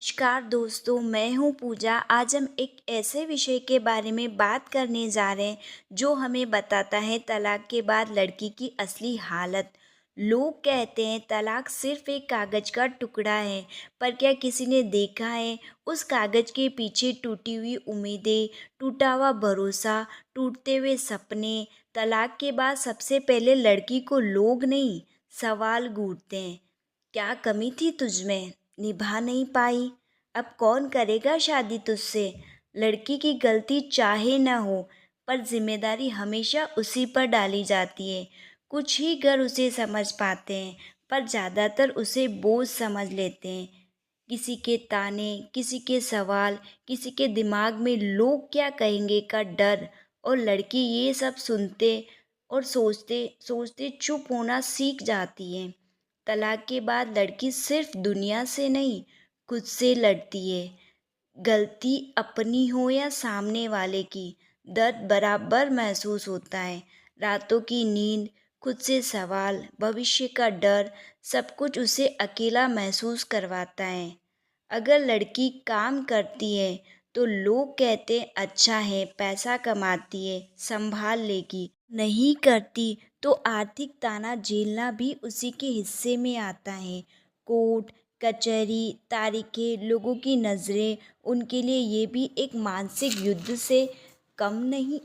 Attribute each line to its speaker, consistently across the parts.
Speaker 1: नमस्कार दोस्तों, मैं हूँ पूजा। आज हम एक ऐसे विषय के बारे में बात करने जा रहे हैं जो हमें बताता है तलाक के बाद लड़की की असली हालत। लोग कहते हैं तलाक सिर्फ एक कागज़ का टुकड़ा है, पर क्या किसी ने देखा है उस कागज़ के पीछे टूटी हुई उम्मीदें, टूटा हुआ भरोसा, टूटते हुए सपने। तलाक के बाद सबसे पहले लड़की को लोग नहीं, सवाल गूंजते हैं। क्या कमी थी तुझमें? निभा नहीं पाई? अब कौन करेगा शादी तुझसे? लड़की की गलती चाहे ना हो, पर जिम्मेदारी हमेशा उसी पर डाली जाती है। कुछ ही घर उसे समझ पाते हैं, पर ज़्यादातर उसे बोझ समझ लेते हैं। किसी के ताने, किसी के सवाल, किसी के दिमाग में लोग क्या कहेंगे का डर, और लड़की ये सब सुनते और सोचते सोचते चुप होना सीख जाती है। तलाक के बाद लड़की सिर्फ दुनिया से नहीं, खुद से लड़ती है। गलती अपनी हो या सामने वाले की, दर्द बराबर महसूस होता है। रातों की नींद, खुद से सवाल, भविष्य का डर, सब कुछ उसे अकेला महसूस करवाता है। अगर लड़की काम करती है तो लोग कहते हैं अच्छा है, पैसा कमाती है, संभाल लेगी। नहीं करती तो आर्थिक ताना झेलना भी उसी के हिस्से में आता है। कोर्ट कचहरी, तारीखें, लोगों की नज़रें, उनके लिए ये भी एक मानसिक युद्ध से कम नहीं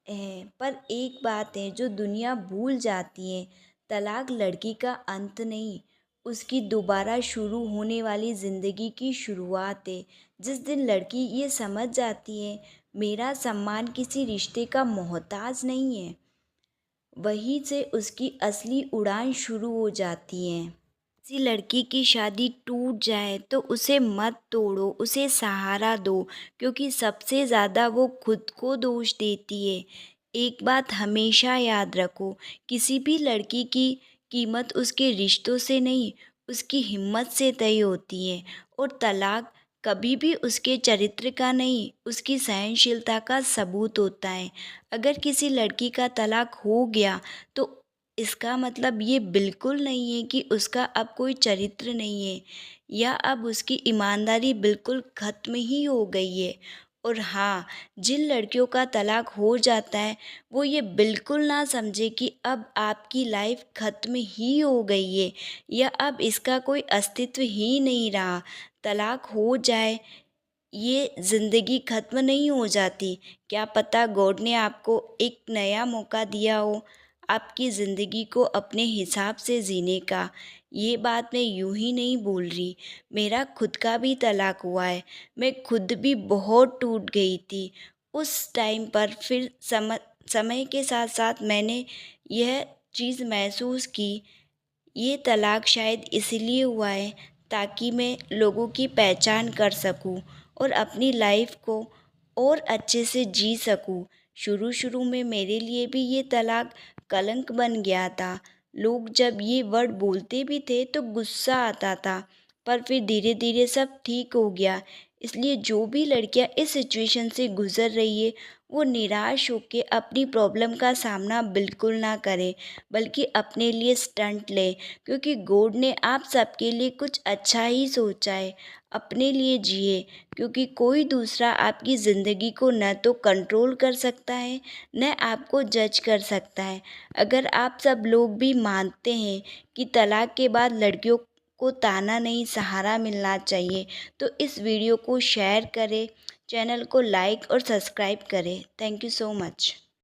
Speaker 1: है। पर एक बात है जो दुनिया भूल जाती है, तलाक लड़की का अंत नहीं, उसकी दोबारा शुरू होने वाली ज़िंदगी की शुरुआत है। जिस दिन लड़की ये समझ जाती है मेरा सम्मान किसी रिश्ते का मोहताज नहीं है, वहीं से उसकी असली उड़ान शुरू हो जाती है। किसी लड़की की शादी टूट जाए तो उसे मत तोड़ो, उसे सहारा दो, क्योंकि सबसे ज़्यादा वो खुद को दोष देती है। एक बात हमेशा याद रखो, किसी भी लड़की की कीमत उसके रिश्तों से नहीं, उसकी हिम्मत से तय होती है। और तलाक कभी भी उसके चरित्र का नहीं, उसकी सहनशीलता का सबूत होता है। अगर किसी लड़की का तलाक हो गया तो इसका मतलब ये बिल्कुल नहीं है कि उसका अब कोई चरित्र नहीं है या अब उसकी ईमानदारी बिल्कुल ख़त्म ही हो गई है। और हाँ, जिन लड़कियों का तलाक हो जाता है वो ये बिल्कुल ना समझे कि अब आपकी लाइफ ख़त्म ही हो गई है या अब इसका कोई अस्तित्व ही नहीं रहा। तलाक हो जाए, ये ज़िंदगी ख़त्म नहीं हो जाती। क्या पता गॉड ने आपको एक नया मौका दिया हो आपकी ज़िंदगी को अपने हिसाब से जीने का। ये बात मैं यूं ही नहीं बोल रही, मेरा खुद का भी तलाक हुआ है। मैं खुद भी बहुत टूट गई थी उस टाइम पर। फिर समय के साथ साथ मैंने यह चीज़ महसूस की, ये तलाक शायद इसलिए हुआ है ताकि मैं लोगों की पहचान कर सकूं और अपनी लाइफ को और अच्छे से जी सकूं। शुरू में मेरे लिए भी ये तलाक कलंक बन गया था। लोग जब ये वर्ड बोलते भी थे तो गुस्सा आता था, पर फिर धीरे धीरे सब ठीक हो गया। इसलिए जो भी लड़कियां इस सिचुएशन से गुज़र रही है वो निराश होकर अपनी प्रॉब्लम का सामना बिल्कुल ना करे, बल्कि अपने लिए स्टंट ले, क्योंकि गॉड ने आप सबके लिए कुछ अच्छा ही सोचा है। अपने लिए जिए, क्योंकि कोई दूसरा आपकी ज़िंदगी को न तो कंट्रोल कर सकता है न आपको जज कर सकता है। अगर आप सब लोग भी मानते हैं कि तलाक के बाद लड़कियों को ताना नहीं सहारा मिलना चाहिए तो इस वीडियो को शेयर करें, चैनल को लाइक और सब्सक्राइब करें। Thank you so much.